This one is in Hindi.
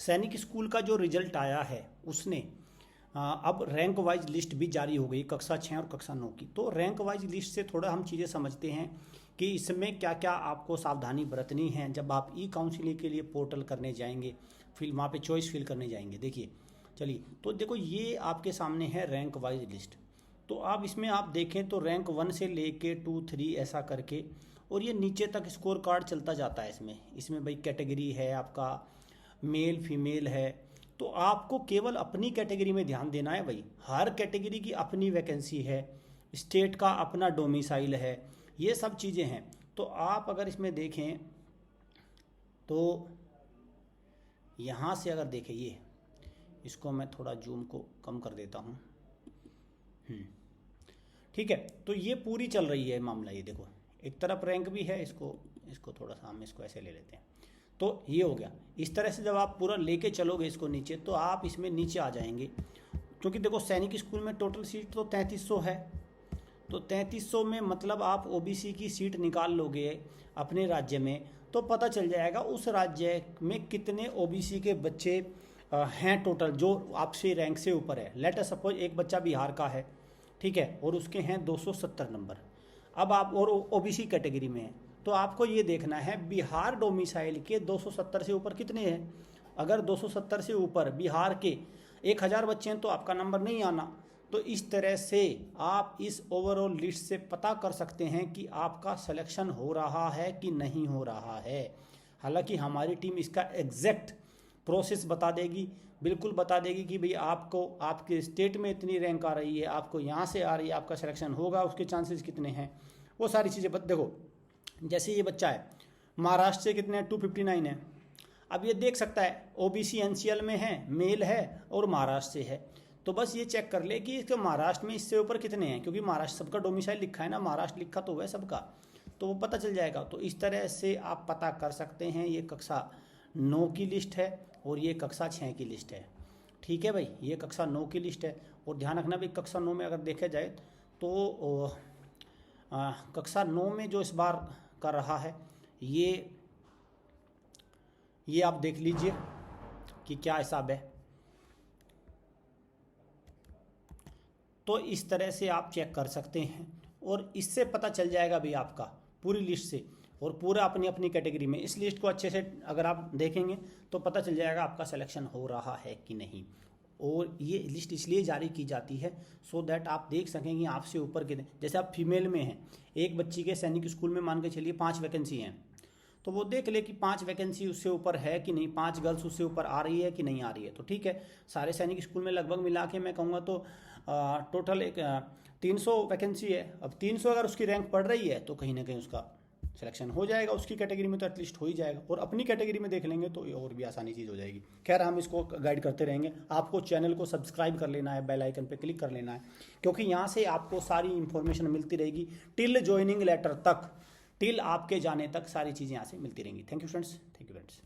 सैनिक स्कूल का जो रिजल्ट आया है उसने अब रैंक वाइज लिस्ट भी जारी हो गई कक्षा 6 और कक्षा 9 की। तो रैंक वाइज लिस्ट से थोड़ा हम चीज़ें समझते हैं कि इसमें क्या क्या आपको सावधानी बरतनी है जब आप ई काउंसलिंग के लिए पोर्टल करने जाएंगे, फिर वहाँ पे चॉइस फिल करने जाएंगे। देखिए चलिए, तो देखो ये आपके सामने है रैंक वाइज लिस्ट। तो आप इसमें आप देखें तो रैंक 1 से लेके 2, 3 ऐसा करके और ये नीचे तक स्कोर कार्ड चलता जाता है। इसमें भाई कैटेगरी है आपका मेल फीमेल है, तो आपको केवल अपनी कैटेगरी में ध्यान देना है भाई। हर कैटेगरी की अपनी वैकेंसी है, स्टेट का अपना डोमिसाइल है, ये सब चीज़ें हैं। तो आप अगर इसमें देखें तो यहाँ से अगर देखें, ये इसको मैं थोड़ा जूम को कम कर देता हूँ। ठीक है, तो ये पूरी चल रही है मामला। ये देखो एक तरफ रैंक भी है, इसको थोड़ा सा हम इसको ऐसे ले लेते हैं। तो ये हो गया। इस तरह से जब आप पूरा लेके चलोगे इसको नीचे, तो आप इसमें नीचे आ जाएंगे। क्योंकि देखो सैनिक स्कूल में टोटल सीट तो 3300 है, तो 3300 में मतलब आप ओबीसी की सीट निकाल लोगे अपने राज्य में, तो पता चल जाएगा उस राज्य में कितने ओबीसी के बच्चे हैं टोटल जो आपसे रैंक से ऊपर है। लेट अस सपोज एक बच्चा बिहार का है, ठीक है, और उसके हैं 270 नंबर। अब आप और ओबीसी कैटेगरी में है, तो आपको ये देखना है बिहार डोमिसाइल के 270 से ऊपर कितने हैं। अगर 270 से ऊपर बिहार के 1000 बच्चे हैं तो आपका नंबर नहीं आना। तो इस तरह से आप इस ओवरऑल लिस्ट से पता कर सकते हैं कि आपका सिलेक्शन हो रहा है कि नहीं हो रहा है। हालांकि हमारी टीम इसका एग्जैक्ट प्रोसेस बता देगी, बिल्कुल बता देगी कि भाई आपको आपके स्टेट में इतनी रैंक आ रही है, आपको यहाँ से आ रही है, आपका सिलेक्शन होगा, उसके चांसेस कितने हैं, वो सारी चीज़ें देखो। जैसे ये बच्चा है महाराष्ट्र से, कितने 259 है। अब ये देख सकता है ओबीसी एनसीएल में है, मेल है और महाराष्ट्र से है। तो बस ये चेक कर ले कि इसके महाराष्ट्र में इससे ऊपर कितने हैं, क्योंकि महाराष्ट्र सबका डोमिसाइल लिखा है ना, महाराष्ट्र लिखा तो हुआ है सबका, तो वो पता चल जाएगा। तो इस तरह से आप पता कर सकते हैं। ये कक्षा 9 की लिस्ट है और ये कक्षा 6 की लिस्ट है। ठीक है भाई, ये कक्षा 9 की लिस्ट है। और ध्यान रखना भाई कक्षा 9 में अगर देखा जाए तो कक्षा 9 में जो इस बार कर रहा है ये आप देख लीजिए कि क्या हिसाब है। तो इस तरह से आप चेक कर सकते हैं और इससे पता चल जाएगा भी आपका पूरी लिस्ट से, और पूरा अपनी अपनी कैटेगरी में इस लिस्ट को अच्छे से अगर आप देखेंगे तो पता चल जाएगा आपका सिलेक्शन हो रहा है कि नहीं। और ये लिस्ट इसलिए जारी की जाती है सो दैट आप देख सकें कि आपसे ऊपर कितने, जैसे आप फीमेल में हैं, एक बच्ची के सैनिक स्कूल में मान के चलिए 5 वैकेंसी हैं, तो वो देख ले कि 5 वैकेंसी उससे ऊपर है कि नहीं, 5 गर्ल्स उससे ऊपर आ रही है कि नहीं आ रही है। तो ठीक है, सारे सैनिक स्कूल में लगभग मिला के मैं कहूँगा तो टोटल एक 300 वैकेंसी है। अब 300 अगर उसकी रैंक पड़ रही है तो कहीं ना कहीं उसका सिलेक्शन हो जाएगा, उसकी कैटेगरी में तो एटलीस्ट हो ही जाएगा। और अपनी कैटेगरी में देख लेंगे तो और भी आसानी चीज़ हो जाएगी। खैर हम इसको गाइड करते रहेंगे। आपको चैनल को सब्सक्राइब कर लेना है, बेल आइकन पे क्लिक कर लेना है, क्योंकि यहाँ से आपको सारी इंफॉर्मेशन मिलती रहेगी टिल ज्वाइनिंग लेटर तक, टिल आपके जाने तक सारी चीज़ें यहाँ से मिलती रहेंगी। Thank you friends, thank you friends.